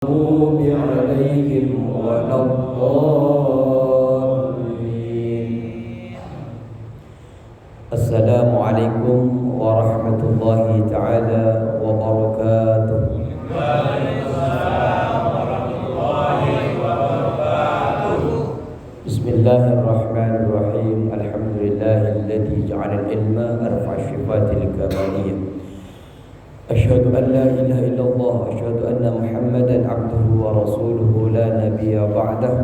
المغضوب عليهم ولا الضالين. السلام عليكم ورحمة الله تعالى وبركاته. بسم الله الرحمن الرحيم. الحمد لله الذي جعل العلم أرفع الصفات الكمالية. أشهد أن لا إله إلا الله. أشهد أن محمدا عبده ورسوله لا نبي بعده.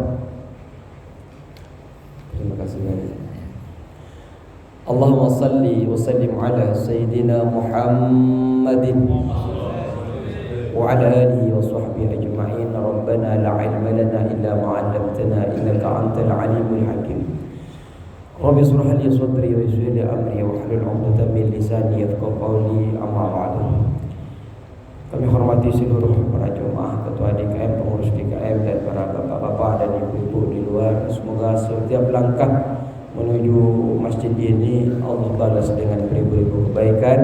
Terima kasih banyak. Allahumma salli wa sallim ala Sayyidina Muhammadin wa ala alihi wa sahbihi ajma'in. Rabbana la ilma lana illa ma 'allamtana innaka antal alimul hakim. Rabbi shrah li sadri wa yassir li amri wahlul 'uqdatam min lisani yafqahu qawli. Amma ba'du. Kami hormati seluruh para jemaah, ketua DKM, pengurus DKM, dan para bapak-bapak dan ibu-ibu di luar. Semoga setiap langkah menuju masjid ini Allah balas dengan beribu-ribu kebaikan.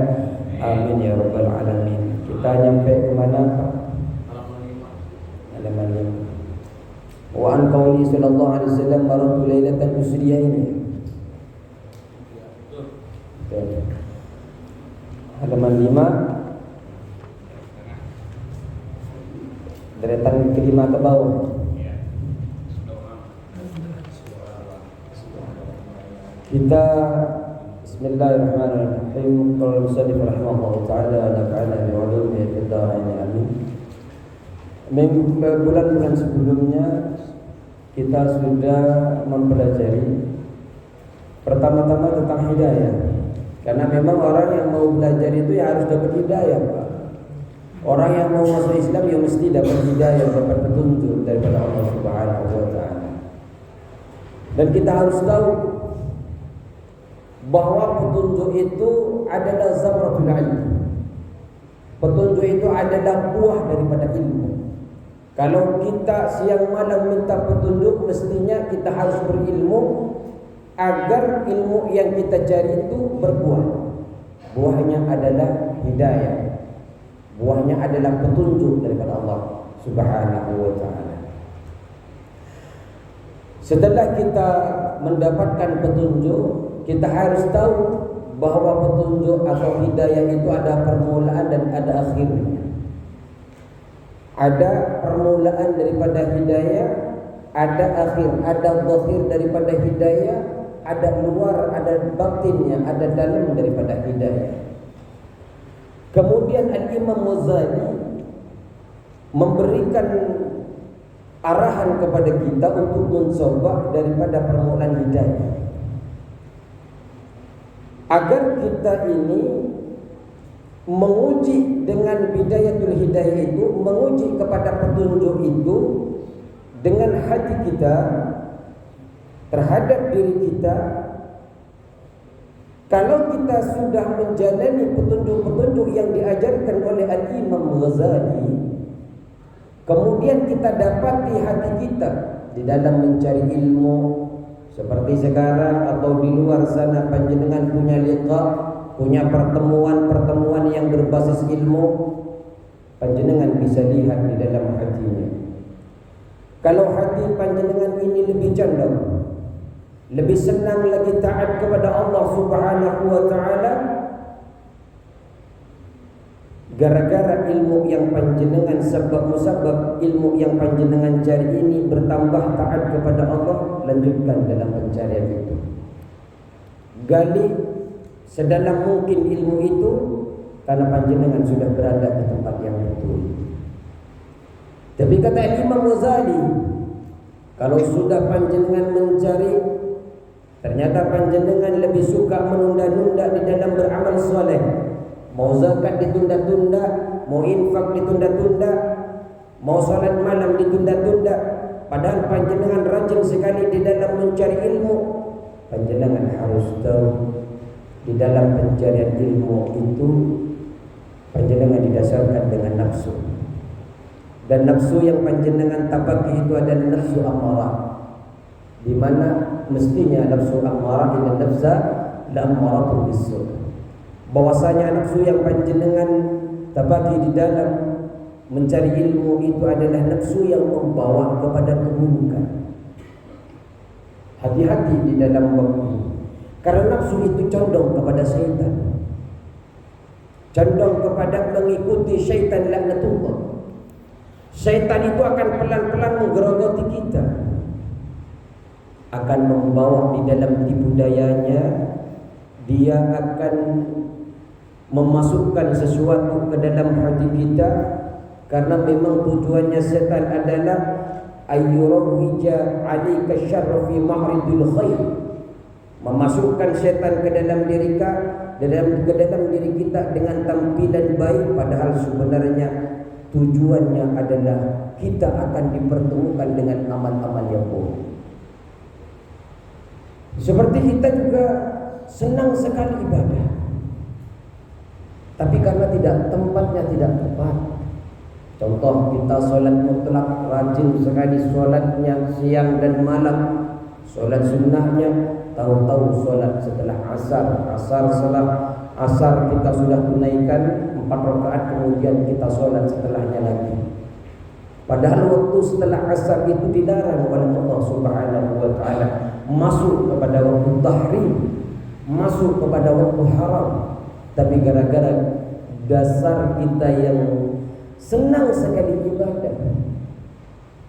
Amin ya rabbal alamin. Kita nyampe ke mana, Pak? Halaman 5. Wa an qauli sallallahu alaihi wasallam maratu lailatan usriya ini. Halaman 5, deretan kelima ke bawah. Kita bismillahirrahmanirrahim. Qala al-musannif rahimahullah taala wa nafa'ana bi ulumihi fid dharain amin. Bulan-bulan sebelumnya kita sudah mempelajari pertama-tama tentang hidayah. Karena memang orang yang mau belajar itu ya harus dapat hidayah, Pak. Orang yang mau masuk Islam ya mesti dapat hidayah, dapat petunjuk daripada Allah Subhanahu wa taala. Dan kita harus tahu bahwa petunjuk itu adalah zamratul ilm. Petunjuk itu adalah buah daripada ilmu. Kalau kita siang malam minta petunjuk, mestinya kita harus berilmu agar ilmu yang kita cari itu berbuah. Buahnya adalah hidayah. Buahnya adalah petunjuk daripada Allah Subhanahu wa taala. Setelah kita mendapatkan petunjuk, kita harus tahu bahwa petunjuk atau hidayah itu ada permulaan dan ada akhirnya. Ada permulaan daripada hidayah, ada akhir, ada zahir daripada hidayah, ada luar, ada batinnya, ada dalam daripada hidayah. Kemudian Al-Imam Ghazali memberikan arahan kepada kita untuk mencoba daripada permulaan hidayah, agar kita ini menguji dengan bidayatul hidayah itu, menguji kepada petunjuk itu dengan hati kita terhadap diri kita. Kalau kita sudah menjalani petunjuk-petunjuk yang diajarkan oleh Al-Imam Ghazali, kemudian kita dapati hati kita di dalam mencari ilmu seperti sekarang atau di luar sana, panjenengan punya liqa, punya pertemuan-pertemuan yang berbasis ilmu, panjenengan bisa lihat di dalam hatinya. Kalau hati panjenengan ini lebih condong, lebih senang lagi taat kepada Allah Subhanahu wa taala, gara-gara ilmu yang panjenengan sebab-musabab ilmu yang panjenengan cari ini bertambah taat kepada Allah, lanjutkan dalam pencarian itu. Gali sedalam mungkin ilmu itu, karena panjenengan sudah berada di tempat yang betul. Tapi kata Imam Ghazali, kalau sudah panjenengan mencari, ternyata panjenengan lebih suka menunda-nunda di dalam beramal soleh. Mau zakat ditunda-tunda, mau infak ditunda-tunda, mau salat malam ditunda-tunda. Padahal panjenengan rajin sekali di dalam mencari ilmu. Panjenengan harus tahu di dalam pencarian ilmu itu panjenengan didasarkan dengan nafsu. Dan nafsu yang panjenengan tabaki itu adalah nafsu amarah, di mana mestinya nafsu amarah dan nafsa la amaratu bisu. Bahwasanya nafsu yang panjenengan tabaki di dalam Mencari ilmu itu adalah nafsu yang membawa kepada keburukan. Hati-hati di dalam bab ini. Karena nafsu itu condong kepada syaitan, condong kepada mengikuti syaitan laknatullah. Syaitan itu akan pelan-pelan menggerogoti kita, akan membawa di dalam tipu dayanya. Dia akan memasukkan sesuatu ke dalam hati kita, karena memang tujuannya setan adalah ayyurawwija 'alaika syarra fi ma'ridil khair, memasukkan setan ke dalam diri kita dengan tampilan baik, padahal sebenarnya tujuannya adalah kita akan dipertemukan dengan amal-amal yang buruk. Seperti kita juga senang sekali ibadah, tapi karena tempatnya tidak tepat. Contoh, kita solat mutlak, rajin sekali solatnya siang dan malam. Solat sunnahnya tahu-tahu solat setelah asar. Setelah asar kita sudah tunaikan 4 rakaat, kemudian kita solat setelahnya lagi. Padahal waktu setelah asar itu dilarang oleh Allah Subhanahu wa taala, masuk kepada waktu tahrim, masuk kepada waktu haram. Tapi gara-gara dasar kita yang senang sekali ibadah,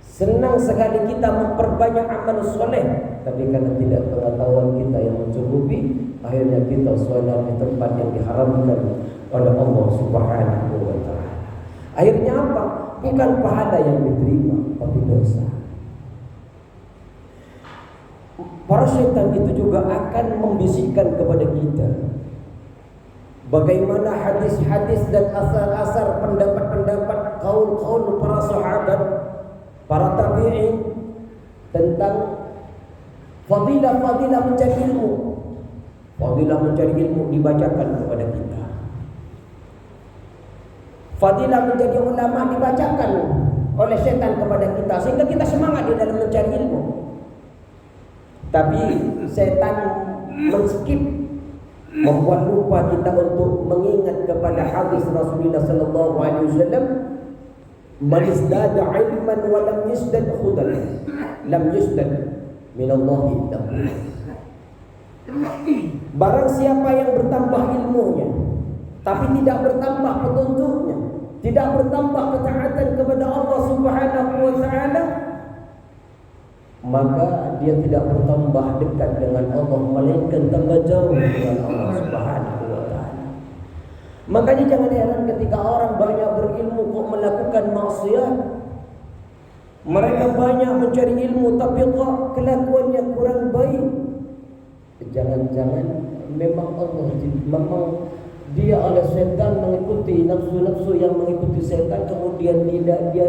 senang sekali kita memperbanyak amal soleh, tapi karena tidak pengetahuan kita yang mencukupi, akhirnya kita solat di tempat yang diharamkan oleh Allah Subhanahu wa taala. Akhirnya apa? Bukan pahala yang diterima, tapi dosa. Para syaitan itu juga akan membisikkan kepada kita bagaimana hadis-hadis dan asar-asar, pendapat-pendapat, qaul-qaul para sahabat, para tabi'in tentang fadilah-fadilah mencari ilmu. Fadilah mencari ilmu dibacakan kepada kita. Fadilah menjadi ulama dibacakan oleh syaitan kepada kita, sehingga kita semangat di dalam mencari ilmu. Tapi syaitan men-skip, membuat lupa kita untuk mengingat kepada hadis Rasulullah sallallahu alaihi wasallam, man izdada ilman wa lam yasdad khudan lam yasdad min Allah illa. Barang siapa yang bertambah ilmunya tapi tidak bertambah petunjuknya, tidak bertambah ketaatan kepada Allah Subhanahu wa taala, maka dia tidak bertambah dekat dengan Allah, melainkan tambah jauh dengan Allah Subhanahu wa taala. Makanya jangan heran ketika orang banyak berilmu kok melakukan maksiat. Mereka banyak mencari ilmu tapi kok kelakuannya kurang baik. Jangan-jangan memang dia oleh setan mengikuti nafsu-nafsu yang mengikuti setan, kemudian dia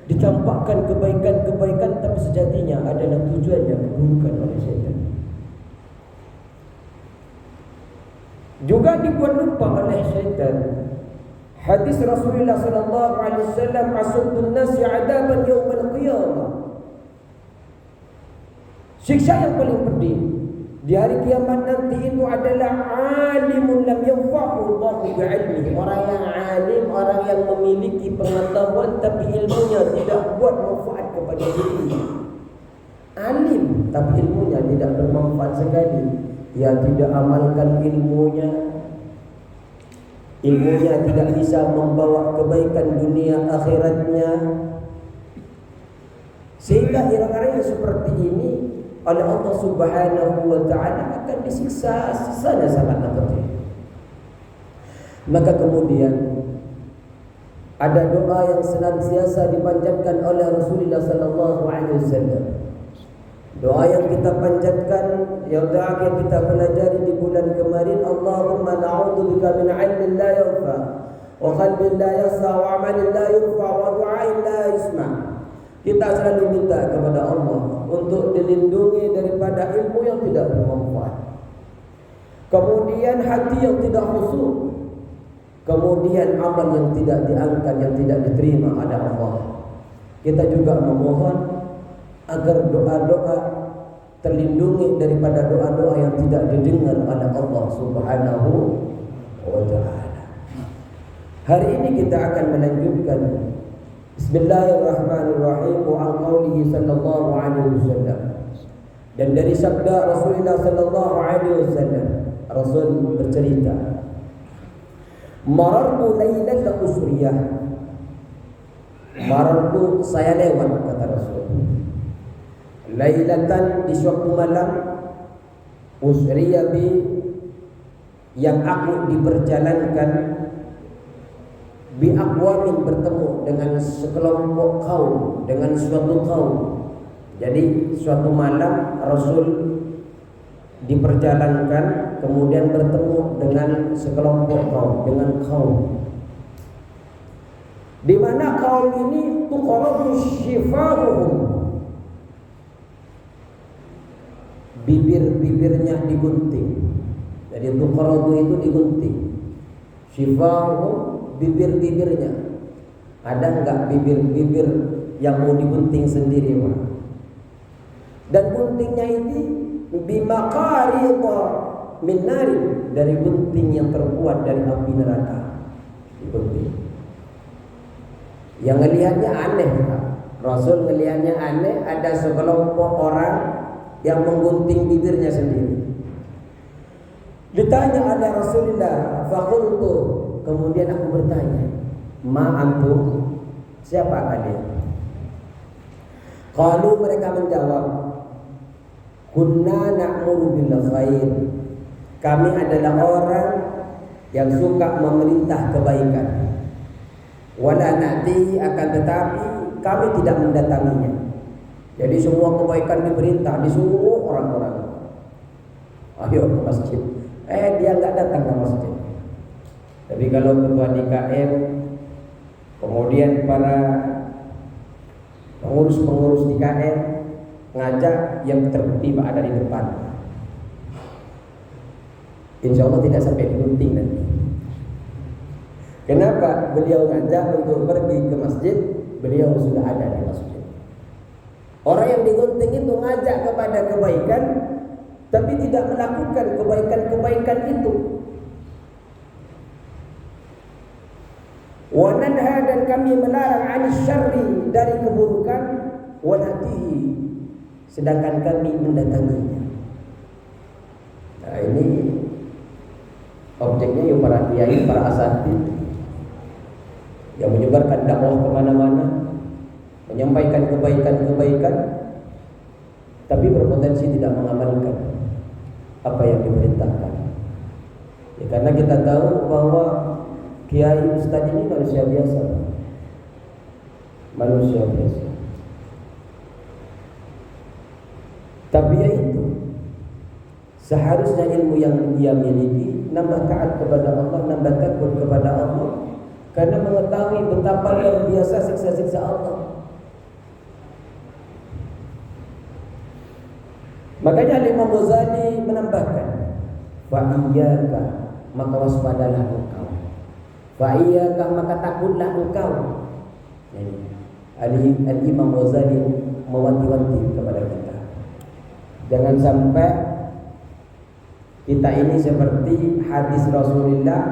dicampakkan kebaikan-kebaikan, tapi sejatinya adalah tujuannya keburukan oleh setan. Juga dibuat lupa oleh setan hadis Rasulullah sallallahu alaihi wasallam, asudun nasi adaban yaumil qiyamah. Siksa yang paling pedih di hari kiamat nanti itu adalah alimun lam yanfa'u Allahu bi'ilmihi. Orang yang alim, orang yang memiliki pengetahuan tapi ilmunya tidak buat manfaat kepada dirinya. Alim tapi ilmunya tidak bermanfaat sekali. Dia tidak amalkan ilmunya. Ilmunya tidak bisa membawa kebaikan dunia akhiratnya. Sehingga orang-orang yang seperti ini oleh Allah Subhanahu wa taala akan disiksa sisanya sangat pedih. Maka kemudian ada doa yang senantiasa dipanjatkan oleh Rasulullah sallallahu alaihi wasallam. Doa yang kita panjatkan, yang doa yang kita pelajari di bulan kemarin, Allahumma na'udzubika min 'ilmin la yanfa wa qalbin la yas'a wa 'amalin la yurfa wa du'ain la yusma'. Kita selalu minta kepada Allah untuk dilindungi daripada ilmu yang tidak bermanfaat, kemudian hati yang tidak khusyuk, kemudian amal yang tidak diangkat, yang tidak diterima oleh Allah. Kita juga memohon agar doa-doa terlindungi daripada doa-doa yang tidak didengar oleh Allah Subhanahu wa taala. Hari ini kita akan melanjutkan Bismillahirrahmanirrahim. Wa an qaulihi sallallahu alaihi wasallam. Dan dari sabda Rasulullah sallallahu alaihi wasallam, Rasul bercerita, marartu lailatal usriyah. Marartu, saya lewat, kata Rasul, lailatan, di suatu malam, usriyah bi, yang aku diperjalankan, bi aqwamin, bertemu dengan sekelompok kaum, dengan suatu kaum. Jadi suatu malam Rasul diperjalankan, kemudian bertemu dengan sekelompok kaum, dengan kaum, di mana kaum ini tuqradu shifa'uhum, bibir-bibirnya digunting. Jadi tuqradu itu digunting, shifa'uhum, bibir-bibirnya. Ada enggak bibir-bibir yang mau digunting sendiri, Pak? Dan guntingnya itu bimaqarida min nari, dari gunting yang terbuat dari api neraka. Digunting. Yang ngelihatnya aneh, Pak. Rasul ngelihatnya aneh, ada sekelompok orang yang menggunting bibirnya sendiri. Ditanya ada Rasulullah, faqultu, kemudian aku bertanya, ma antum, siapa kalian? Qalu, mereka menjawab, kunna na'muru bil khair, kami adalah orang yang suka memerintah kebaikan. Wala na'ti, akan tetapi kami tidak mendatanginya. Jadi semua kebaikan diperintah, disuruh orang-orang, ayo ke masjid. Dia nggak datang ke masjid. Tapi kalau ketua DKM, kemudian para pengurus-pengurus DKM ngajak, yang tertib ada di depan, insya Allah tidak sampai digunting nanti. Kenapa? Beliau ngajak untuk pergi ke masjid, beliau sudah ada di masjid. Orang yang digunting itu ngajak kepada kebaikan, tapi tidak melakukan kebaikan-kebaikan itu. Wa nanha, dan kami melarang 'anil syarri, dari keburukan, wa natihi, sedangkan kami mendatanginya. Nah, ini objeknya yang para kiai, para asatidz yang menyebarkan dakwah kemana-mana, menyampaikan kebaikan-kebaikan, tapi berpotensi tidak mengamalkan apa yang diperintahkan. Ya, karena kita tahu bahwa kiai ustaz ini manusia biasa, manusia biasa. Tapi ya itu, seharusnya ilmu yang dia miliki nambah taat kepada Allah, nambah takut kepada Allah, karena mengetahui betapa luar biasa siksa-siksa Allah. Makanya Imam Ghazali menambahkan, fa'iyyaka, maka waspadalah engkau. Fa'iyyaka, maka takutlah engkau. Al-Imam Ghazali mewanti-wanti kepada kita, jangan sampai kita ini seperti hadis Rasulullah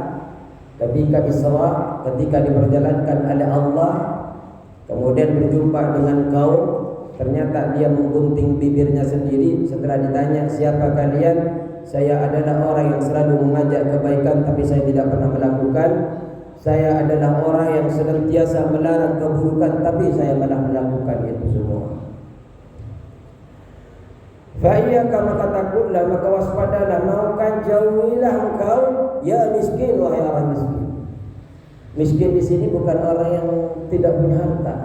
ketika Isra, ketika diperjalankan oleh Allah, kemudian berjumpa dengan kaum, ternyata dia menggunting bibirnya sendiri. Setelah ditanya, siapa kalian? Saya adalah orang yang selalu mengajak kebaikan, tapi saya tidak pernah melakukan. Saya adalah orang yang senantiasa melarang keburukan, tapi saya malah melakukan itu semua. Fa'iyyaka, maka takutlah, maka waspadalah, maka jauhilah engkau, ya miskin, wahai orang miskin. Miskin di sini bukan orang yang tidak punya harta.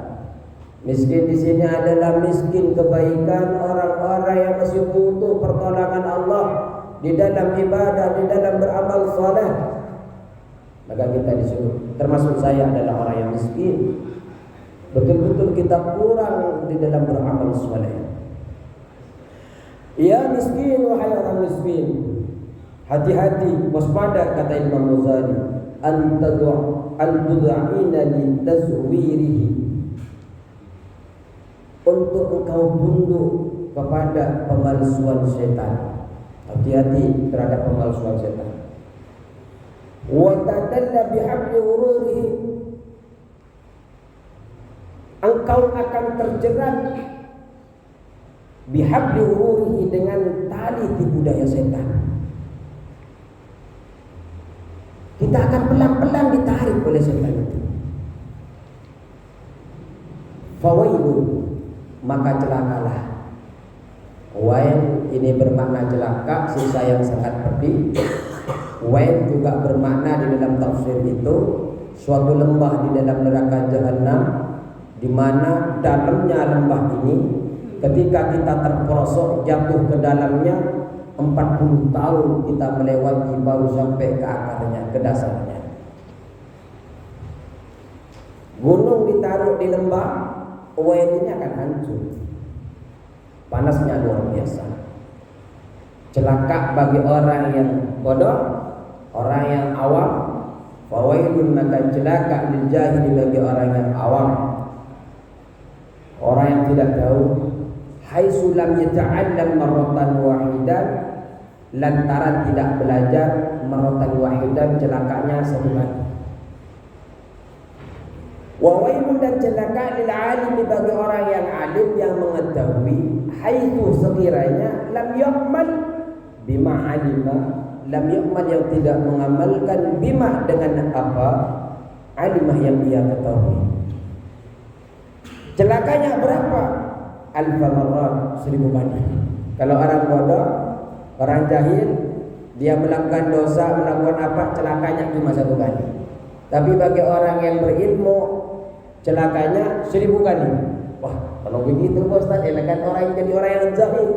Miskin di sini adalah miskin kebaikan, orang-orang yang masih butuh pertolongan Allah di dalam ibadah, di dalam beramal saleh. Maka kita disuruh, termasuk saya adalah orang yang miskin. Betul-betul kita kurang di dalam beramal saleh. Ya miskin, wahai orang miskin, hati-hati, waspada, kata Imam Ghazali, antud'ina litazwirihi, untuk engkau tunduk kepada pemalsuan setan. Hati-hati terhadap pemalsuan setan. Wa tadalla bihabli ururihi, engkau akan terjerat bihabli ghururihi, dengan tali tipu daya setan. Kita akan pelan-pelan ditarik oleh setan itu. Fawailun, maka celakalah. Wail ini bermakna celaka, siksa yang sangat pedih. Wail juga bermakna di dalam tafsir itu suatu lembah di dalam neraka jahanam, di mana dalamnya lembah ini ketika kita terperosok jatuh ke dalamnya 40 tahun kita melewati baru sampai ke akarnya, ke dasarnya. Gunung ditaruh di lembah, wail ini akan hancur. Panasnya luar biasa. Celaka bagi orang yang bodoh, orang yang awam. Fawailun, maka celaka lil jahili bagi orang yang awam, orang yang tidak tahu. Haitsu lam yata'allam marratan wahidan, lantaran tidak belajar marratan wahidan, celakanya satu kali. Wa wailun, dan celaka lil alimi bagi orang yang alim, yang mengetahui. Haitsu sekiranya lam yu'mal bima alima, lam yu'mal yang tidak mengamalkan bima dengan apa alimah yang dia ketahui. Celakanya berapa? Alfa marrat, 1000 kali. Kalau orang bodoh, orang jahil, dia melakukan dosa, melakukan apa, celakanya cuma 1 kali. Tapi bagi orang yang berilmu, celakanya 1000 kali. Wah, kalau begitu Ustaz, kan orang yang jadi orang yang jahil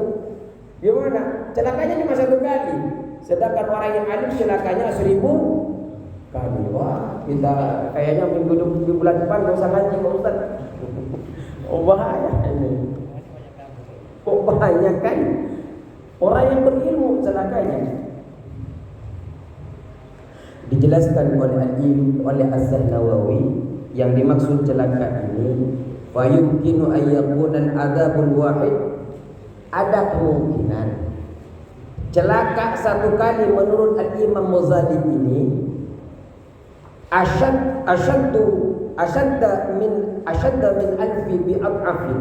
gimana? Celakanya cuma 1 kali. Sedangkan orang yang alim celakanya 1000 kali. Wah, kita kayaknya minggu di bulan depan gak usah ngaji Pak Ustaz. Oh, bahaya ini. Kok banyak kan orang yang berilmu celakanya. Dijelaskan oleh Az-Nawawi, yang dimaksud celaka ini fa yumkinu ay yakuna al-adzabul wahid, ada kemungkinan celaka 1 kali menurut Al-Imam Muzadi ini asyadda min alfi bi'afin,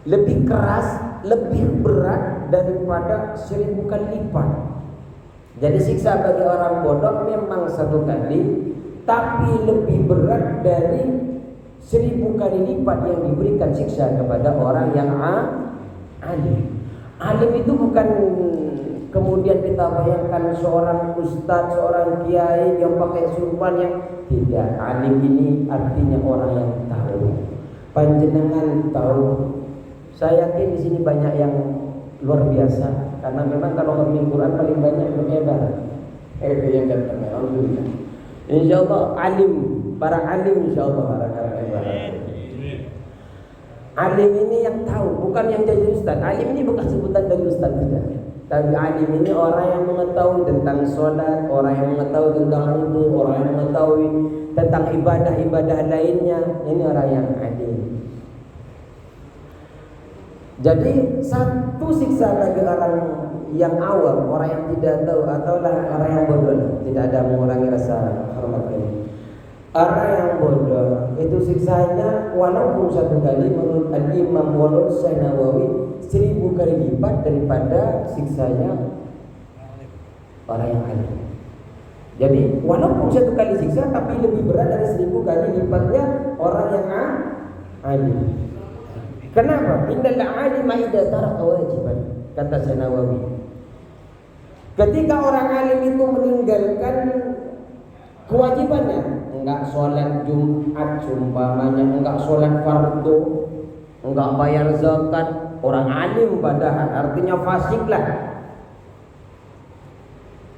lebih keras, lebih berat daripada 1000 kali lipat. Jadi siksa bagi orang bodoh memang 1 kali, tapi lebih berat dari 1000 kali lipat yang diberikan siksa kepada orang yang alim. Alim itu bukan kemudian kita bayangkan seorang ustaz, seorang kiai yang pakai surban, yang tidak. Alim ini artinya orang yang tahu. Panjenengan tahu. Saya yakin di sini banyak yang luar biasa, karena memang kalau ngambil Quran paling banyak beredar. Yang datang, alhamdulillah. Insyaallah alim, para alim insyaallah alim ini yang tahu, bukan yang jadi ustaz. Alim ini bukan sebutan dari ustaz, tidak. Tapi alim ini orang yang mengetahui tentang sholat, orang yang mengetahui tentang wudu, orang yang mengetahui tentang ibadah-ibadah lainnya. Ini orang yang alim. Jadi 1 siksa bagi orang yang awam, orang yang tidak tahu, ataulah orang yang bodoh, tidak ada mengurangi rasa hormat ini. Orang yang bodoh itu siksanya walaupun 1 kali menurut Al-Imam Nawawi 1000 kali lipat daripada siksanya orang yang alim. Jadi walaupun 1 kali siksa, tapi lebih berat dari 1000 kali lipatnya orang yang alim. Kenapa? Innal alima idza taraka wajiban, kata Nawawi. Ketika orang alim itu meninggalkan kewajibannya, enggak sholat Jumat umpamanya, enggak sholat fardu, enggak bayar zakat, orang alim padahal, artinya fasik lah.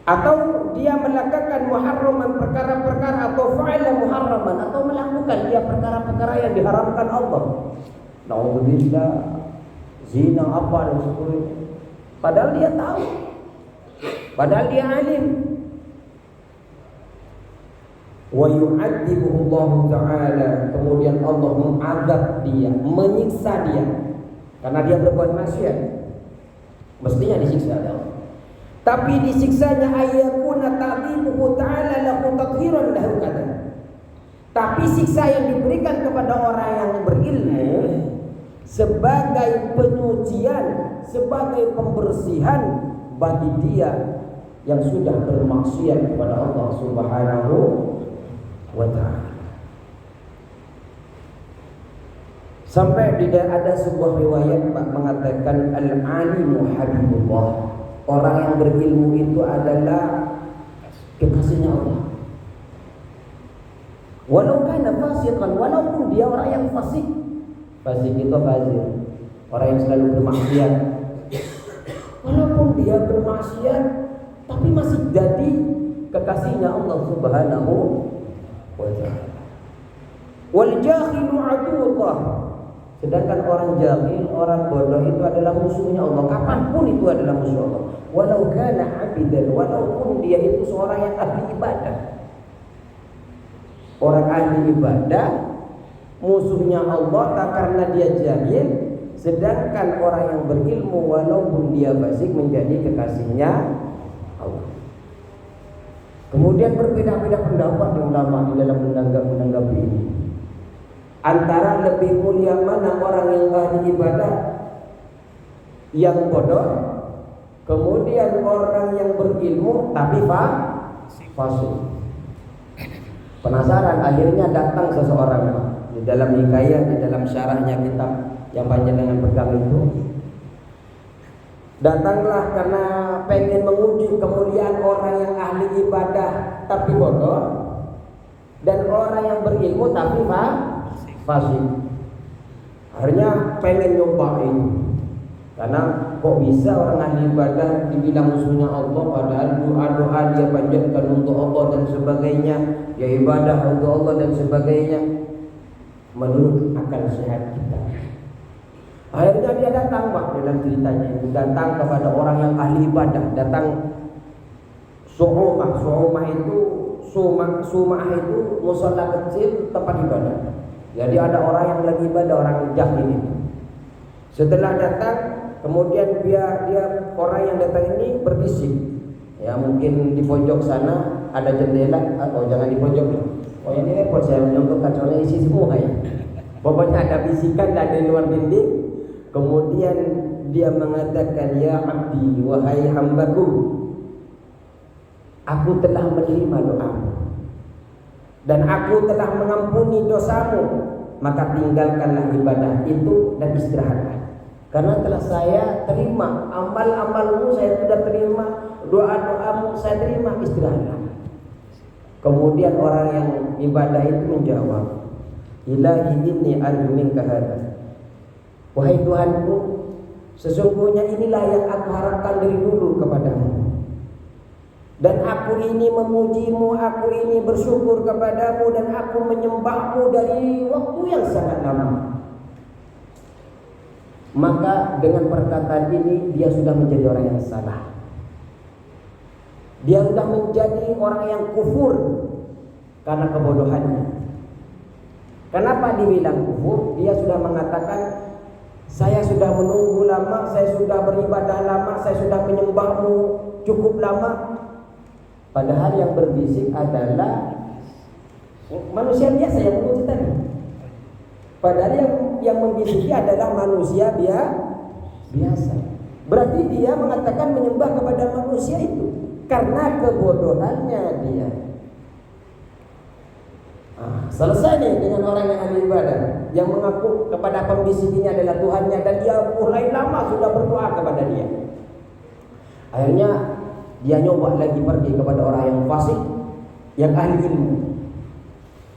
Atau dia melakukan muharraman, perkara-perkara, atau fa'ala muharraman, atau melakukan dia perkara-perkara yang diharamkan Allah. Naudzubillah, zina apa dan sebagainya. Padahal dia tahu, padahal dia alim. Wa yu'adzibuhu Allah Ta'ala, kemudian Allah mengazab dia, menyiksa dia karena dia berbuat maksiat. Mestinya disiksa Allah. Tapi disiksanya ayyakuna ta'dzibuhu ta'ala lahu tadhiran lahu kata. Tapi siksa yang diberikan kepada orang yang berilmu sebagai penyucian, sebagai pembersihan bagi dia yang sudah bermaksiat kepada Allah Subhanahu wa ta'ala. Sampai tidak ada sebuah riwayat mengatakan al-alimu habibullah. Orang yang berilmu itu adalah kekasihnya Allah. Walau kana fasiqan, walaupun dia orang yang fasik. Fasik itu fazir, orang yang selalu bermaksiat. Walaupun dia bermaksiat, tapi masih jadi kekasihnya Allah Subhanahu wa ta'ala. Wal jahilu aduwwullah. Sedangkan orang jahil, orang bodoh itu adalah musuhnya Allah. Kapanpun itu adalah musuh Allah. Walau kana abidan, walaupun dia itu seorang yang ahli ibadah. Orang ahli ibadah musuhnya Allah tak karena dia jahil. Sedangkan orang yang berilmu walaupun dia fasik menjadi kekasihnya Allah. Kemudian berbeda-beda pendapat di ulama di dalam menanggapi ini. Antara lebih mulia mana orang yang ahli ibadah yang bodoh, kemudian orang yang berilmu tapi fasik. Penasaran, akhirnya datang seseorang di dalam hikayat, di dalam syarahnya kitab yang panjenengan pegang itu. Datanglah karena pengen menguji kemuliaan orang yang ahli ibadah tapi bodoh dan orang yang berilmu tapi fasik. Akhirnya pengen nyobain, karena kok bisa orang ahli ibadah dibilang musuhnya Allah, padahal doa-doa dia panjatkan untuk Allah dan sebagainya, dia ibadah untuk Allah dan sebagainya, menurut akal sehat kita. Akhirnya dia datang dalam ceritanya itu, datang kepada orang yang ahli ibadah, datang Su'umah itu mushola kecil tempat ibadah. Jadi ada orang yang lagi ibadah, orang jahil itu. Setelah datang, kemudian dia orang yang datang ini berbisik. Ya mungkin di pojok sana ada jendela, atau jangan di pojok. Oh ini repot saya menyontohkan soalnya isi semua ya. Pokoknya ada bisikan dari luar dinding. Kemudian dia mengatakan, ya abdi, wahai hambaku, aku telah menerima doamu dan aku telah mengampuni dosamu, maka tinggalkanlah ibadah itu dan istirahatlah. Karena telah saya terima amal-amalmu, saya sudah terima doa-doamu, saya terima, istirahatlah. Kemudian orang yang ibadah itu menjawab, ilahi inni arju minka hadza. Wahai Tuhanku, sesungguhnya inilah yang aku harapkan dari dulu kepadamu. Dan aku ini memujimu, aku ini bersyukur kepadamu, dan aku menyembahmu dari waktu yang sangat lama. Maka dengan perkataan ini dia sudah menjadi orang yang salah. Dia sudah menjadi orang yang kufur karena kebodohannya. Kenapa dibilang kufur? Dia sudah mengatakan, saya sudah menunggu lama, saya sudah beribadah lama, saya sudah menyembahmu cukup lama. Padahal yang berbisik adalah manusia biasa yang memuji tadi. Padahal yang membisiki adalah manusia biasa. Berarti dia mengatakan menyembah kepada manusia itu karena kebodohannya dia. Selesai nih dengan orang yang ahli ibadah, yang mengaku kepada pembisik ini adalah Tuhannya, dan dia mulai lama sudah berdoa kepada dia. Akhirnya dia nyoba lagi pergi kepada orang yang fasik, yang ahli ilmu.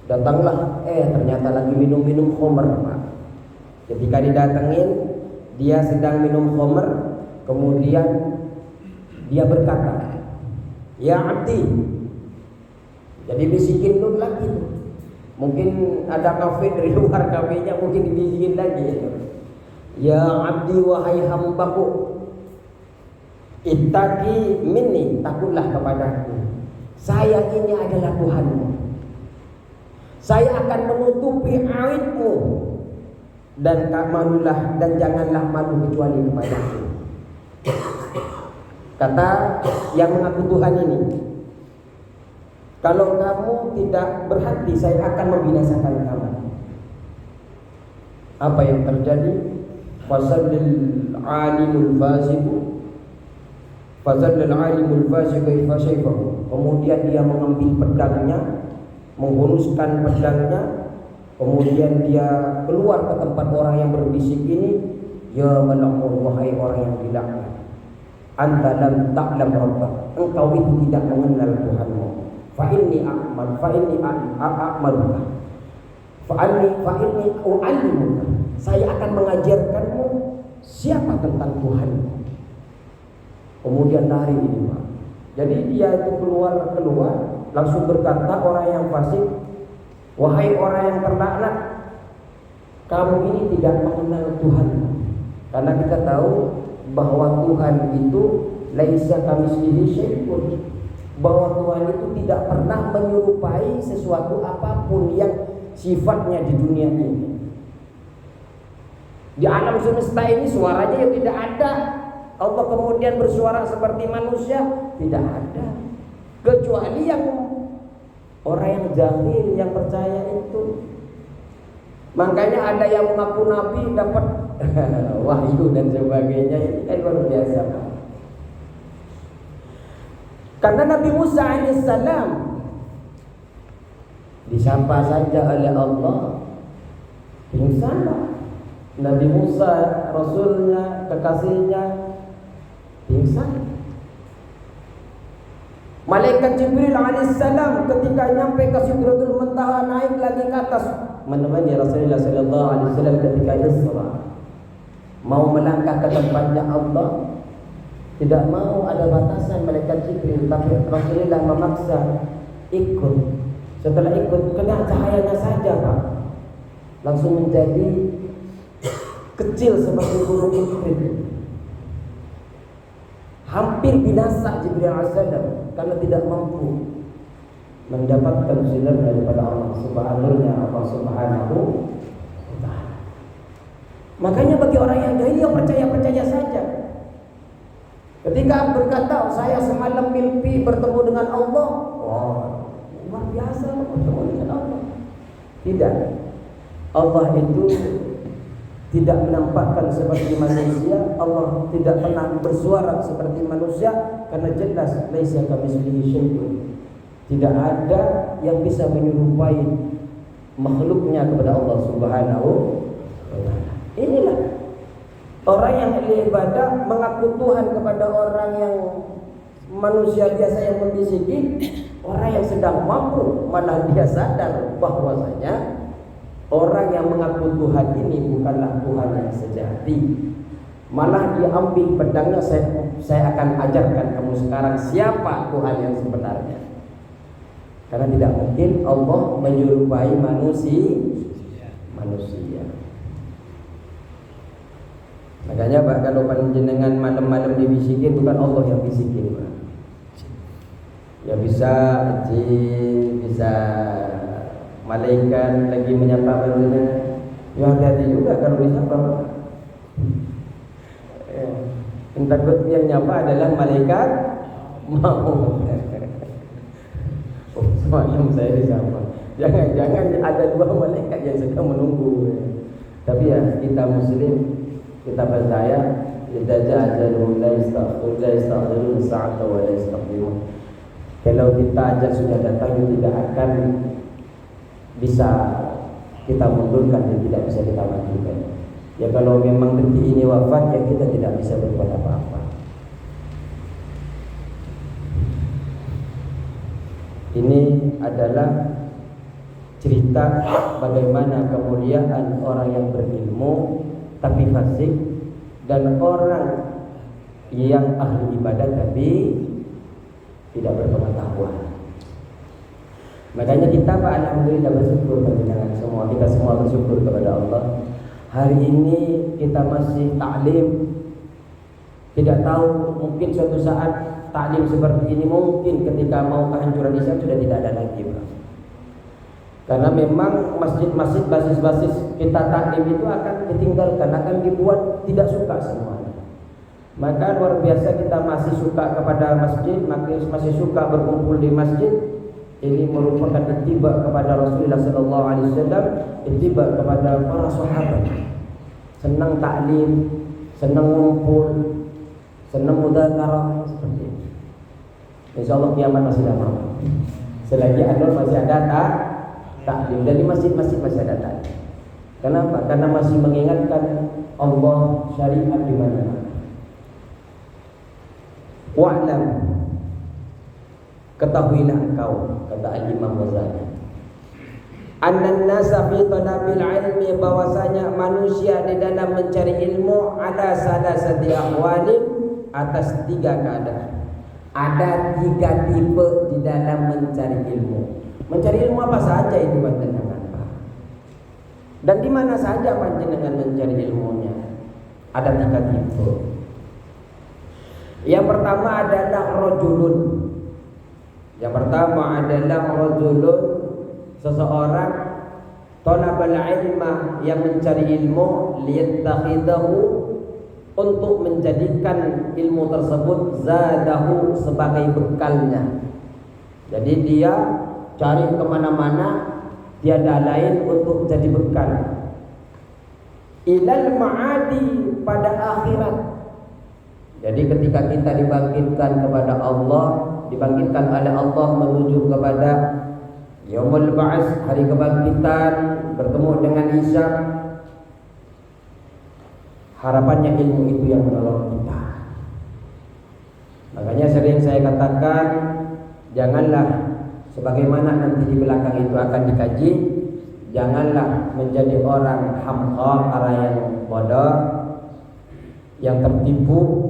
Datanglah, ternyata lagi minum khamr. Ketika didatengin, dia sedang minum khamr. Kemudian dia berkata, ya abdi. Jadi bisikin dulu lagi. Mungkin ada kafe dari luar kafenya, mungkin dibisikin lagi. Ya abdi, wahai hambaku, ittaqi minni, takutlah kepadaku. Saya ini adalah Tuhanmu. Saya akan menutupi aibmu, dan malulah dan janganlah malu kecuali kepadaku. Kata yang mengaku Tuhan ini, Kalau kamu tidak berhati, saya akan membinasakan kamu. Apa yang terjadi? Fasallil alimul fasiqu Fazallal alimul fasiqu fasayfahu. Kemudian dia mengambil pedangnya, menghunuskan pedangnya, kemudian dia keluar ke tempat orang yang berbisik ini. Ya mal'un, wahai orang yang dilaknat, anta lam ta'lam rabbak, engkau itu tidak mengenal Tuhanmu. Fa inni a'maluka fa inni u'allimuka, saya akan mengajarkanmu siapa tentang Tuhanmu. Kemudian lari ini Pak. Jadi dia itu keluar langsung berkata orang yang fasik, wahai orang yang terlaknat, kamu ini tidak mengenal Tuhan. Karena kita tahu bahwa Tuhan itu laisa kamitslihi syai'un, bahwa Tuhan itu tidak pernah menyerupai sesuatu apapun yang sifatnya di dunia ini. Di alam semesta ini suaranya yang tidak ada. Allah kemudian bersuara seperti manusia, tidak ada. Kecuali yang orang yang jahil, yang percaya itu. Makanya ada yang mengaku nabi dapat wahyu dan sebagainya. Ini kan luar biasa. Karena Nabi Musa alaihissalam disapa saja oleh Allah, pingsan. Nabi Musa Rasulnya, kekasihnya, pingsan. Malaikat Jibril alaihissalam ketika nyampe ke Sidratul Muntaha, naik lagi ke atas menemani Rasulullah sallallahu alaihi wasallam ketika Isra. Mau melangkah ke tempatnya Allah, tidak mau ada batasan malaikat Jibril, tapi Rasulullah memaksa ikut. Setelah ikut, kena cahayanya saja Pak, langsung menjadi kecil seperti burung Jibril. Hampir binasa Jibril alaihissalam karena tidak mampu mendapatkan sinar daripada Allah Subhanahu wa ta'ala. Makanya bagi orang yang jahil, percaya saja. Ketika berkata saya semalam mimpi bertemu dengan Allah, oh, luar biasa bertemu dengan Allah. Tidak, Allah itu tidak menampakkan seperti manusia. Allah tidak pernah bersuara seperti manusia, karena jelas laisa kamitslihi syai'un. Tidak ada yang bisa menyerupai makhluknya kepada Allah Subhanahu wa ta'ala. Inilah orang yang ibadah mengaku Tuhan kepada orang yang manusia biasa yang membisiki. Orang yang sedang mampu malah dia sadar bahwasanya orang yang mengaku Tuhan ini bukanlah Tuhan yang sejati. Malah dia ambil pedangnya, saya akan ajarkan kamu sekarang siapa Tuhan yang sebenarnya. Karena tidak mungkin Allah menyerupai manusia. Makanya Pak, kalau panjenengan malam-malam dibisikin, bukan Allah yang bisikin Pak. Ya bisa jin, bisa malaikat lagi menyapa panjenengan. Ya hati-hati juga kalau disapa Pak. Yang takut yang nyapa adalah malaikat maut. Semalam saya disapa. Jangan ada dua malaikat yang sedang menunggu. Tapi ya kita Muslim, kita percaya idza jaa ajalun la yastakhirun sa'atan wa la yastaqdimun. Kalau kita ajal sudah datang, tidak akan bisa kita mundurkan dan tidak bisa kita majukan. Ya kalau memang detik ini wafat, ya kita tidak bisa berbuat apa-apa. Ini adalah cerita bagaimana kemuliaan orang yang berilmu tapi fasik, dan orang yang ahli ibadah tapi tidak berpengetahuan. Makanya kita Pak, alhamdulillah bersyukur kepada semua. Kita semua bersyukur kepada Allah. Hari ini kita masih taklim. Tidak tahu, mungkin suatu saat taklim seperti ini mungkin ketika mau kehancuran Islam sudah tidak ada lagi Pak. Karena memang masjid-masjid basis-basis kita taklim itu akan ditinggalkan, akan dibuat tidak suka semuanya. Maka luar biasa kita masih suka kepada masjid, masih suka berkumpul di masjid. Ini merupakan ittiba kepada Rasulullah sallallahu alaihi wasallam, ittiba kepada para sahabat. Senang taklim, senang ngumpul, senang mudzakarah seperti ini. Insyaallah kiamat masih lama. Selagi masih ada taklim dan di masjid-masjid masih ada taklim. Kenapa? Karena masih mengingatkan Allah syariat di mana-mana. Wa'lam, ketahuilah engkau, kata Al-Imam Ghazali, annan nasa fi talabil ilmi, bahwasanya manusia di dalam mencari ilmu ada salasati ahwalin, atas 3 keadaan. Ada 3 tipe di dalam mencari ilmu. Mencari ilmu apa saja itu panjenengan, Pak. Dan di mana saja panjenengan mencari ilmunya. Ada 3 tipe. Yang pertama adalah rajulun. Yang pertama adalah rajulun, seseorang talabal ilma, yang mencari ilmu, liyattakhidahu, untuk menjadikan ilmu tersebut zadahu, sebagai bekalnya. Jadi dia cari kemana-mana, tiada lain untuk jadi bekal. Ilal ma'adi, pada akhirat. Jadi ketika kita dibangkitkan kepada Allah, dibangkitkan oleh Allah menuju kepada yaumul ba'ats, hari kebangkitan, bertemu dengan hisab, harapannya ilmu itu yang menolong kita. Makanya sering saya katakan, janganlah sebagaimana nanti di belakang itu akan dikaji, janganlah menjadi orang hamqa, orang yang bodoh, yang tertipu.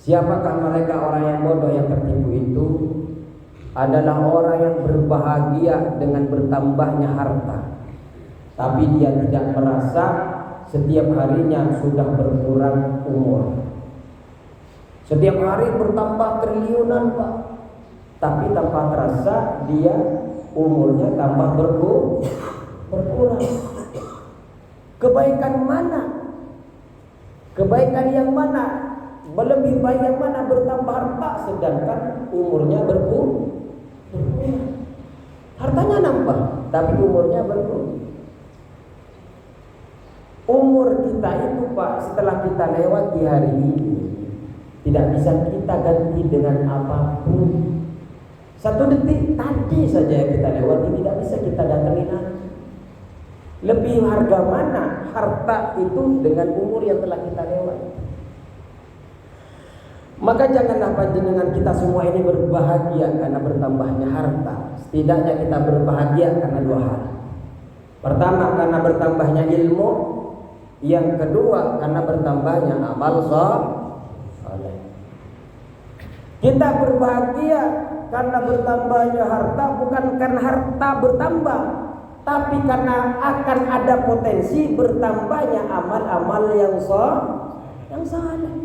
Siapakah mereka orang yang bodoh yang tertipu itu? Adalah orang yang berbahagia dengan bertambahnya harta, tapi dia tidak merasa setiap harinya sudah berkurang umur. Setiap hari bertambah triliunan, Pak, tapi tanpa terasa dia umurnya tambah berkurang. Kebaikan mana? Kebaikan yang mana? Lebih baik yang mana? Bertambah harta sedangkan umurnya berkurang. Hartanya nambah tapi umurnya berkurang. Umur kita itu, Pak, setelah kita lewati hari ini, tidak bisa kita ganti dengan apapun. 1 detik tadi saja kita lewati, tidak bisa kita datangi lagi. Lebih harga mana harta itu dengan umur yang telah kita lewati? Maka janganlah panjenengan kita semua ini berbahagia karena bertambahnya harta. Setidaknya kita berbahagia karena 2 hal. Pertama, karena bertambahnya ilmu. Yang kedua, karena bertambahnya amal saleh. Kita berbahagia karena bertambahnya harta, bukan karena harta bertambah, tapi karena akan ada potensi bertambahnya amal-amal yang saleh.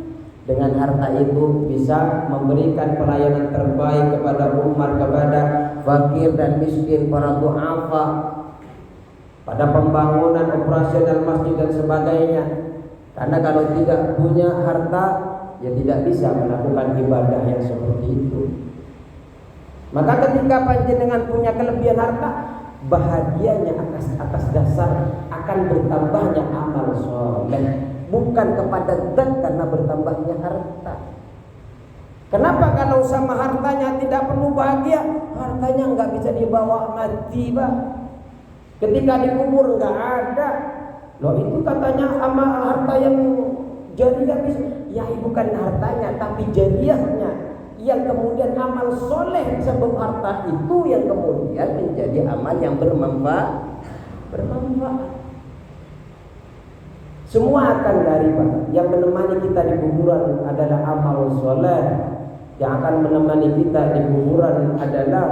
Dengan harta itu bisa memberikan pelayanan terbaik kepada umat, kepada fakir dan miskin, para du'afa, pada pembangunan operasional masjid dan sebagainya. Karena kalau tidak punya harta, ya tidak bisa melakukan ibadah yang seperti itu. Maka ketika panjenengan punya kelebihan harta, bahagianya atas dasar akan bertambahnya amal soleh, bukan kepada zat karena bertambahnya harta. Kenapa kalau sama hartanya tidak perlu bahagia? Hartanya nggak bisa dibawa mati, Pak. Ketika dikubur nggak ada. Loh, itu katanya amal harta yang jariah bisa. Ya, bukan hartanya tapi jariahnya, yang kemudian amal soleh sebab harta itu yang kemudian menjadi amal yang bermanfaat. Semua akan dari, Pak. Yang menemani kita di kuburan adalah amal soleh. Yang akan menemani kita di kuburan adalah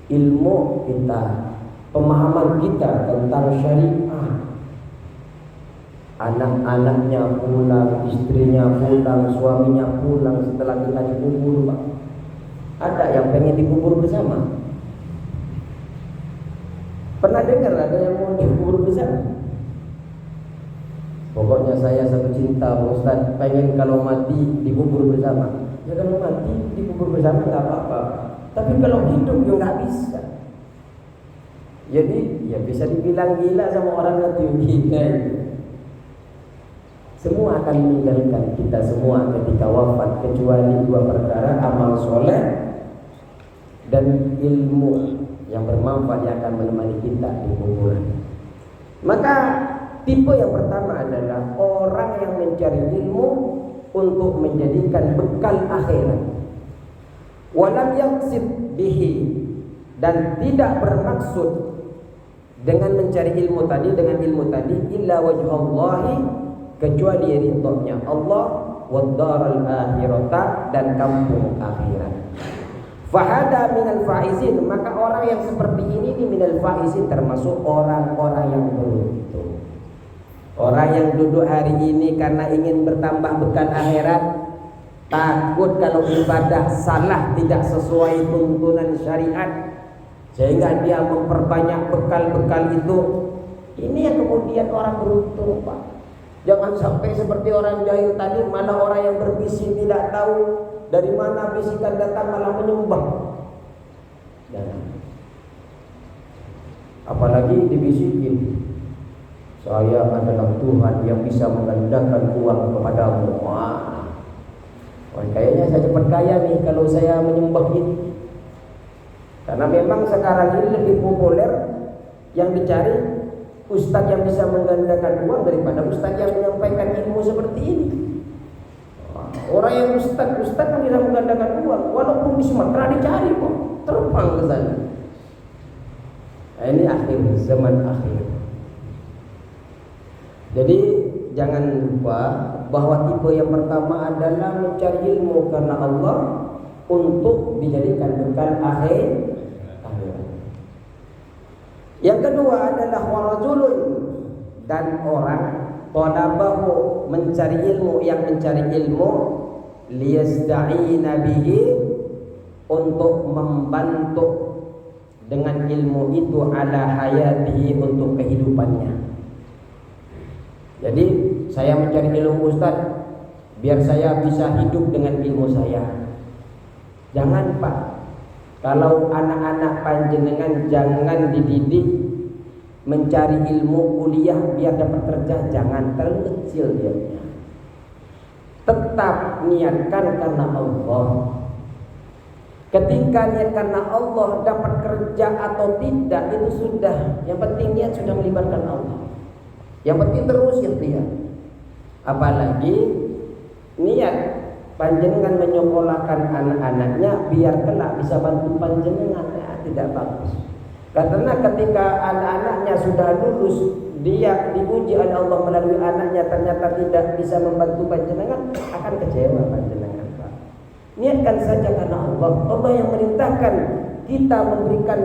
ilmu kita, pemahaman kita tentang syariah. Anak-anaknya pulang, istrinya pulang, suaminya pulang setelah kita dikubur, Pak. Ada yang pengen dikubur bersama. Pernah dengar ada yang mau dikubur bersama? Pokoknya saya satu cinta, Pak Ustaz, pengen kalau mati dikubur bersama. Ya kalau mati dikubur bersama nggak apa-apa. Tapi kalau hidup ya nggak bisa. Jadi ya bisa dibilang gila sama orang yang gila itu. Semua akan meninggalkan kita semua ketika wafat, kecuali dua perkara: amal soleh dan ilmu yang bermanfaat yang akan menemani kita di kuburan. Maka tipe yang pertama adalah orang yang mencari ilmu untuk menjadikan bekal akhirat. Walam yaqsid bihi, dan tidak bermaksud dengan mencari ilmu tadi illa wajhallahi, kecuali ridhonya Allah, wad daral akhirata, dan kampung akhirat. Fahada minal faizin, maka orang yang seperti ini minal faizin, termasuk orang-orang yang beruntung. Orang yang duduk hari ini karena ingin bertambah bekal akhirat, takut kalau ibadah salah, tidak sesuai tuntunan syariat, sehingga dia memperbanyak bekal-bekal itu. Ini yang kemudian orang beruntung, Pak. Jangan sampai seperti orang jahil tadi, malah orang yang berbisik tidak tahu dari mana bisikan datang malah menyembah. Jangan. Apalagi dibisikin, saya adalah Tuhan yang bisa menggandakan uang kepadamu. Wah, kayaknya saya cepat kaya nih kalau saya menyembah ini. Karena memang sekarang ini lebih populer yang dicari ustadz yang bisa menggandakan uang daripada ustadz yang menyampaikan ilmu seperti ini. Orang yang ustadz yang bisa menggandakan uang, walaupun di Sumatera dicari kok, terbang ke sana. Nah, ini akhir zaman akhir. Jadi jangan lupa bahwa tipe yang pertama adalah mencari ilmu karena Allah untuk dijadikan bekal akhir. Yang kedua adalah warajulun, dan orang talabahu, mencari ilmu, yang mencari ilmu liyasta'ina bihi, untuk membantu dengan ilmu itu ala hayatihi, untuk kehidupannya. Jadi saya mencari ilmu Ustaz biar saya bisa hidup dengan ilmu saya. Jangan, Pak. Kalau anak-anak panjenengan jangan dididik mencari ilmu kuliah biar dapat kerja, jangan, terlalu kecil dia. Tetap niatkan karena Allah. Ketika niat karena Allah, dapat kerja atau tidak itu sudah, yang penting niat sudah melibatkan Allah. Yang penting terus ikhtiar. Apalagi niat panjenengan menyekolahkan anak-anaknya biar kelak bisa bantu panjenengan, ya, tidak bagus. Karena ketika anak-anaknya sudah lulus, dia diuji oleh Allah melalui anaknya, ternyata tidak bisa membantu panjenengan, akan kecewa panjenengan, Pak. Niatkan saja karena Allah. Allah yang merintahkan kita memberikan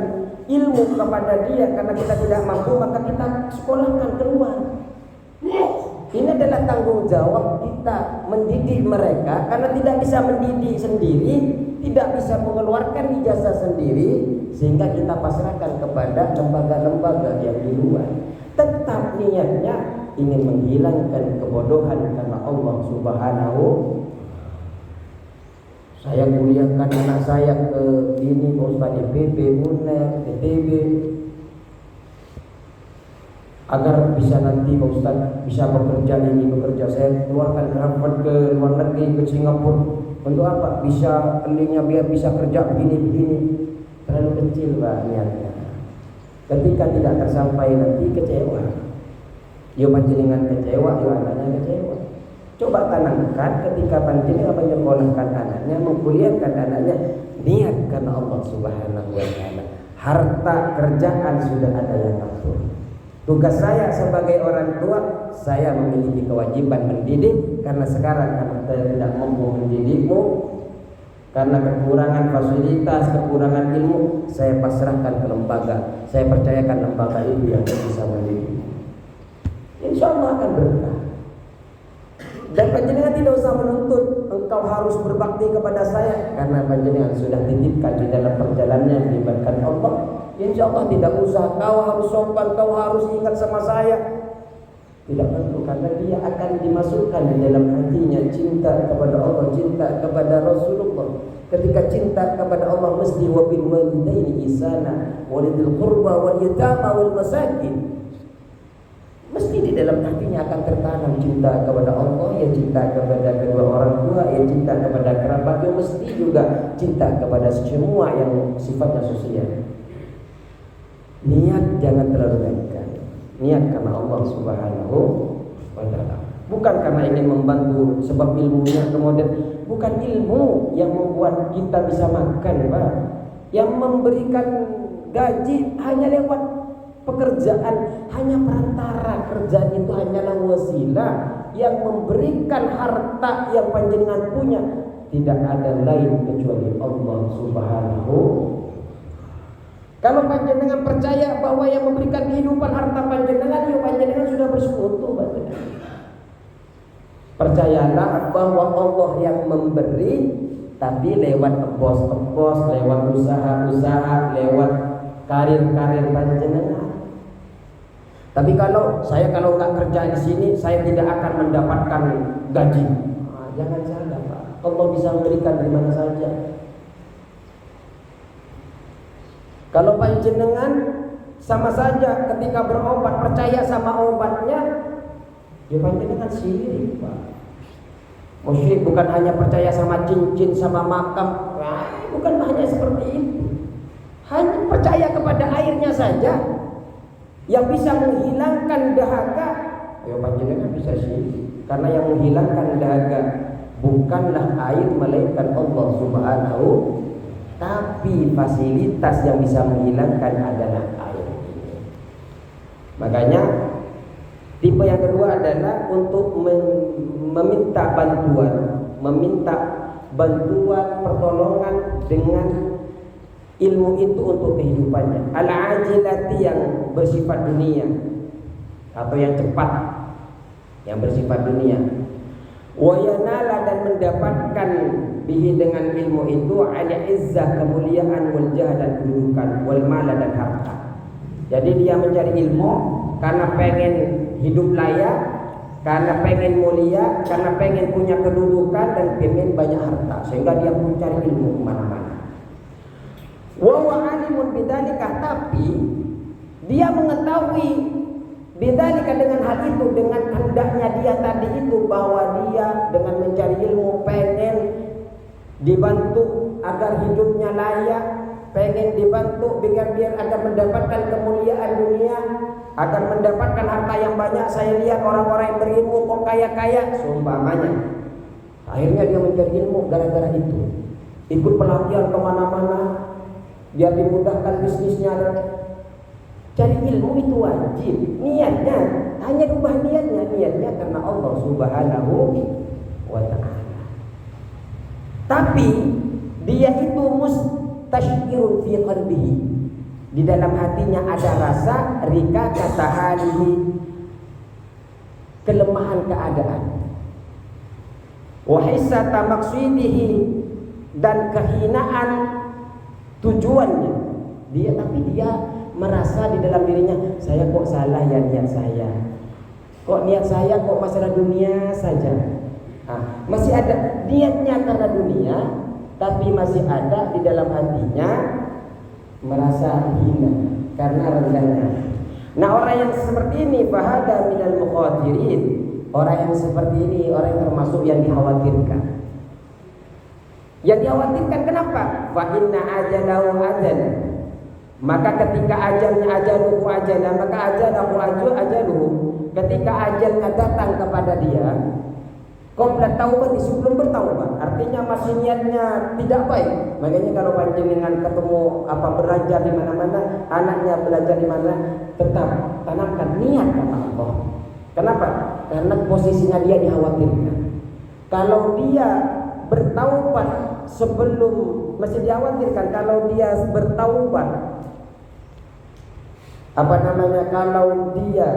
ilmu kepada dia, karena kita tidak mampu maka kita sekolahkan keluar. Ini adalah tanggung jawab kita mendidik mereka, karena tidak bisa mendidik sendiri, tidak bisa mengeluarkan ijazah sendiri, sehingga kita pasrahkan kepada lembaga-lembaga yang di luar. Tetap niatnya ingin menghilangkan kebodohan karena Allah Subhanahu. Saya kuliahkan anak saya ke ini, Ustaz IPB, UNER, ITB, agar bisa nanti Pak Ustaz bisa bekerja ini, bekerja. Saya keluarkan ke Harvard, ke luar negeri, ke Singapura. Untuk apa? Bisa linknya biar bisa kerja begini-begini. Terlalu kecil, Pak, niatnya. Ketika tidak tersampai nanti kecewa. Yo panjenengan kecewa, yo anaknya kecewa. Coba tanamkan ketika panjenengan menyekolahkan anaknya, mengkuliahkan anaknya, niat karena Allah Subhanahu wa taala. Harta kerjaan sudah ada yang atur. Tugas saya sebagai orang tua, saya memiliki kewajiban mendidik, karena sekarang anak saya tidak mampu mendidikmu karena kekurangan fasilitas, kekurangan ilmu. Saya pasrahkan ke lembaga, saya percayakan lembaga itu yang bisa mendidik. Insya Allah akan berkah. Dan panjenengan tidak usah menuntut engkau harus berbakti kepada saya, karena panjenengan sudah titipkan di dalam perjalanannya melibatkan Allah. Insya Allah tidak usah kau harus sopan, kau harus ingat sama saya. Tidak perlu. itu karena dia akan dimasukkan di dalam hatinya cinta kepada Allah, cinta kepada Rasulullah. Ketika cinta kepada Allah mesti wa bil walidaini ihsana walidil qurba wal yatama wal masakin. Mesti di dalam hatinya akan tertanam cinta kepada Allah, ya cinta kepada kedua orang tua, ya cinta kepada kerabat, ya mesti juga cinta kepada semua yang sifatnya sosial. Niat jangan terlalu baikkan. Niat karena Allah Subhanahu wa ta'ala. Bukan karena ingin membantu sebab ilmunya kemudian. Bukan ilmu yang membuat kita bisa makan, Pak. Yang memberikan gaji hanya lewat pekerjaan, hanya perantara. Kerjaan itu hanyalah wasilah. Yang memberikan harta yang panjenengan punya tidak ada lain kecuali Allah Subhanahu. Kalau panjenengan percaya bahwa yang memberikan kehidupan harta panjenengan, ya panjenengan sudah bersekutu, panjenengan. Percayalah bahwa Allah yang memberi, tapi lewat bos-bos, lewat usaha-usaha, lewat karir-karir panjenengan. Tapi kalau nggak kerja di sini, saya tidak akan mendapatkan gaji. Jangan salah, Pak. Allah bisa memberikan di mana saja. Kalau panjenengan sama saja ketika berobat percaya sama obatnya, ya panjenengan syirik, Pak. Musyrik bukan hanya percaya sama cincin, sama makam, bukan hanya seperti itu. Hanya percaya kepada airnya saja yang bisa menghilangkan dahaga, ya panjenengan bisa syirik. Karena yang menghilangkan dahaga bukanlah air melainkan Allah Subhanahu, tapi fasilitas yang bisa menghilangkan adalah air. Makanya tipe yang kedua adalah untuk meminta bantuan pertolongan dengan ilmu itu untuk kehidupannya. Al-ajilati yang bersifat dunia atau yang cepat, yang bersifat dunia. Wa yanala dan mendapatkan bihi dengan ilmu itu al-izzah kemuliaan wal jah dan kedudukan wal mala dan harta. Jadi dia mencari ilmu karena pengen hidup layak, karena pengen mulia, karena pengen punya kedudukan dan pengen banyak harta, sehingga dia mencari ilmu kemana-mana. Wa alimun bidzalika, tapi dia mengetahui bidzalika dengan hal itu, dengan hendaknya dia tadi itu, bahwa dia dengan mencari ilmu pengen dibantu agar hidupnya layak, pengen dibantu biar agar mendapatkan kemuliaan dunia, agar mendapatkan harta yang banyak. Saya lihat orang-orang yang berilmu kok kaya-kaya, seumpamanya. Akhirnya dia mencari ilmu gara-gara itu. Ikut pelatihan kemana-mana, biar dimudahkan bisnisnya. Cari ilmu itu wajib. Niatnya hanya ubah niatnya karena Allah Subhanahu wa ta'ala. Tapi dia itu mustashirun fi qalbihi, di dalam hatinya ada rasa rika katahalihi, kelemahan keadaan, wa hissata maqsidihi, dan kehinaan tujuannya. Tapi dia merasa di dalam dirinya, saya kok salah ya niat saya. Kok niat saya kok masalah dunia saja. Masih ada niatnya karena dunia, tapi masih ada di dalam hatinya merasa hina karena rendahnya. Nah, orang yang seperti ini fahada minal mukhatirin. Orang yang seperti ini orang yang termasuk yang dikhawatirkan. Yang dikhawatirkan kenapa? Fa inna ajalahu ajala. Maka ketika ajalnya ajaluhu ajala, maka ajalahu ajaluhu. Ketika ajalnya datang kepada dia, qabla taubat, sebelum bertaubat, artinya masih niatnya tidak baik. Makanya kalau panjenengan ketemu belajar di mana-mana, anaknya belajar di mana, tetap tanamkan niat kata Allah. Kenapa? Karena posisinya dia dikhawatirkan. Kalau dia bertaubat sebelum, masih dikhawatirkan kalau dia bertaubat, kalau dia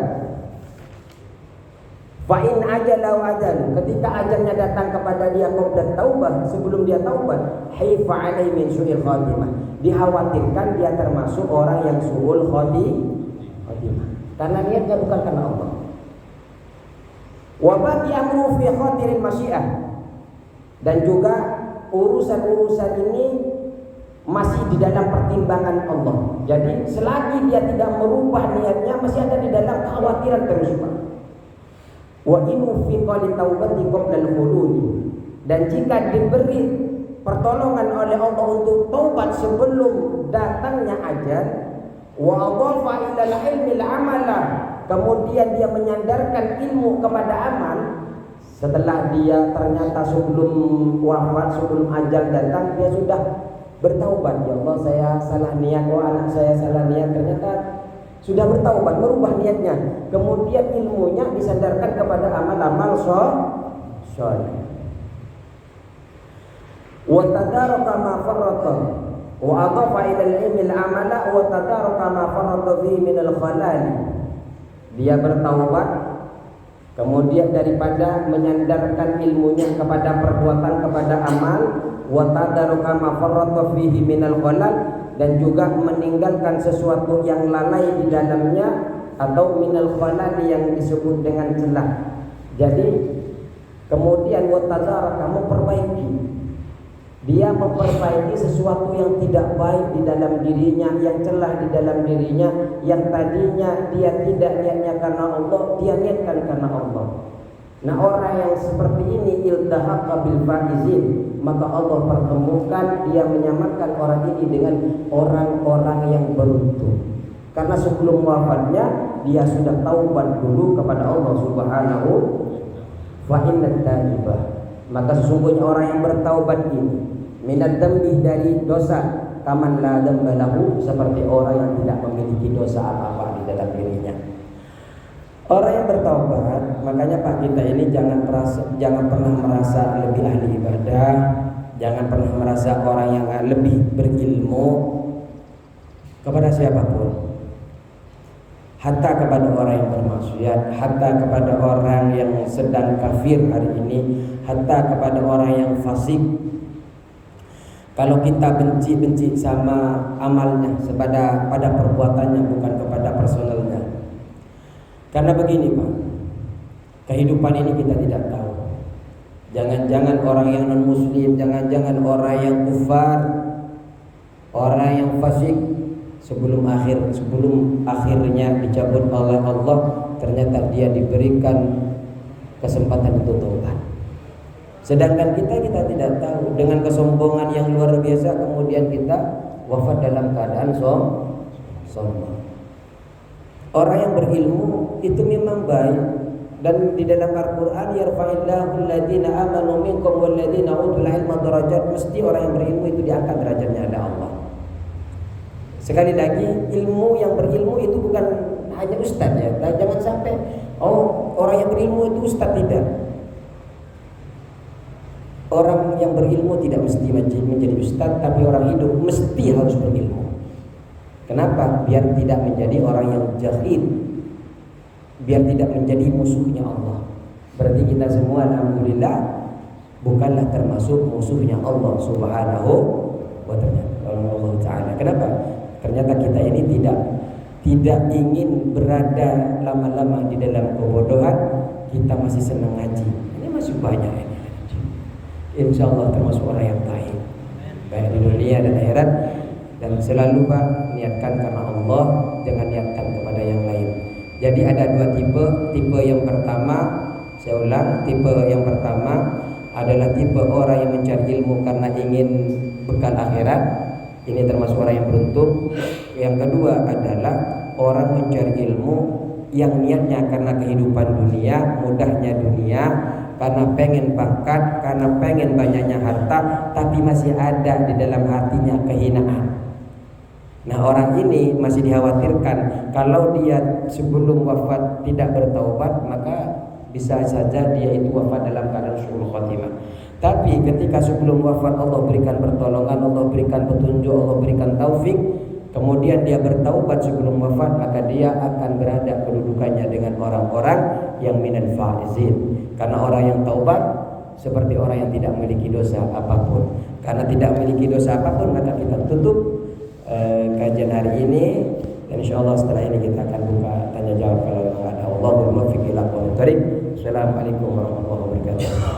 fa'in ajalau ajal, ketika ajalnya datang kepada dia qabla taubah, sebelum dia taubat, haifa alaihi min su'il khatimah, dikhawatirkan dia termasuk orang yang su'ul khatimah, karena niatnya bukan karena Allah. Wa baqi amru fi khatirin masyiah. Dan juga urusan-urusan ini masih di dalam pertimbangan Allah. Jadi selagi dia tidak merubah niatnya, masih ada di dalam kekhawatiran terus Pak. Wa inu fi qali taubati qabla al-hululi. Dan jika diberi pertolongan oleh Allah untuk taubat sebelum datangnya ajal, wa adhafa ila al-ilmi al-amala, kemudian dia menyandarkan ilmu kepada amal. Setelah dia ternyata sebelum wafat, sebelum ajal datang, dia sudah bertaubat. Ya Allah, saya salah niat, anak saya salah niat. Ternyata sudah bertaubat, merubah niatnya. Kemudian ilmunya disandarkan kepada amal-amal sholih. Wa tadaraka ma farrata wa adhafa ila al-ilmi al-amala wa tadaraka ma farrata fihi min al-khalal. Dia bertaubat, kemudian daripada menyandarkan ilmunya kepada perbuatan, kepada amal, wa tadaraka ma farrata fihi min al-khalal, dan juga meninggalkan sesuatu yang lalai di dalamnya atau min al-khalal yang disebut dengan celah. Jadi kemudian wa tadaraka memperbaiki. Dia memperbaiki sesuatu yang tidak baik di dalam dirinya, yang celah di dalam dirinya, yang tadinya dia tidak niatnya karena Allah, dia niatkan karena Allah. Nah, orang yang seperti ini iltahaqa bil faizin, maka Allah pertemukan, dia menyamakan orang ini dengan orang-orang yang beruntung. Karena sebelum wafatnya dia sudah taubat dulu kepada Allah Subhanahu wa ta'ala. Maka sesungguhnya orang yang bertaubat ini minad dambi, dari dosa, kaman la damba lahu, seperti orang yang tidak memiliki dosa apa-apa di dalam dirinya. Orang yang bertaubat, makanya Pak, kita ini jangan pernah merasa lebih ahli ibadah, jangan pernah merasa orang yang lebih berilmu kepada siapapun. Hatta kepada orang yang bermaksiat, hatta kepada orang yang sedang kafir hari ini, hatta kepada orang yang fasik. Kalau kita benci sama amalnya, pada perbuatannya, bukan kepada personalnya. Karena begini Pak, kehidupan ini kita tidak tahu. Jangan-jangan orang yang non muslim, jangan-jangan orang yang kufar, orang yang fasik, sebelum akhirnya dicabut oleh Allah, ternyata dia diberikan kesempatan untuk taubat. Sedangkan kita tidak tahu, dengan kesombongan yang luar biasa kemudian kita wafat dalam keadaan sombong. Orang yang berilmu itu memang baik, dan di dalam Al-Qur'an yarfa'illahu alladziina aamanu minkum walladziina utul ilma darajat, mesti orang yang berilmu itu diangkat derajatnya oleh Allah. Sekali lagi, ilmu yang berilmu itu bukan hanya ustaz ya. Jangan sampai orang yang berilmu itu ustaz, tidak. Orang yang berilmu tidak mesti menjadi ustaz, tapi orang hidup mesti harus berilmu. Kenapa? Biar tidak menjadi orang yang jahil, biar tidak menjadi musuhnya Allah. Berarti kita semua alhamdulillah bukanlah termasuk musuhnya Allah Subhanahu wa ta'ala. Kenapa? Ternyata kita ini tidak ingin berada lama-lama di dalam kebodohan. Kita masih senang ngaji. Ini masih banyak ini. Insya Allah termasuk orang yang baik di dunia dan akhirat. Dan selalu Pak, niatkan karena Allah, jangan niatkan kepada yang lain. Jadi ada dua tipe. Tipe yang pertama, saya ulang, tipe yang pertama adalah tipe orang yang mencari ilmu karena ingin bekal akhirat. Ini termasuk orang yang beruntung. Yang kedua adalah orang mencari ilmu yang niatnya karena kehidupan dunia, mudahnya dunia, karena pengen pangkat, karena pengen banyaknya harta, tapi masih ada di dalam hatinya kehinaan. Nah, orang ini masih dikhawatirkan kalau dia sebelum wafat tidak bertaubat, maka bisa saja dia itu wafat dalam keadaan su'ul khatimah. Tapi ketika sebelum wafat Allah berikan pertolongan, Allah berikan petunjuk, Allah berikan taufik, kemudian dia bertaubat sebelum wafat, maka dia akan berada kedudukannya dengan orang-orang yang minal faizin. Karena orang yang taubat seperti orang yang tidak memiliki dosa apapun. Karena tidak memiliki dosa apapun, maka kita tutup kajian hari ini. Dan insyaallah setelah ini kita akan buka tanya jawab kalau ada. Allahumma muwaffiq ila aqwamit thoriq. Assalamualaikum warahmatullahi wabarakatuh.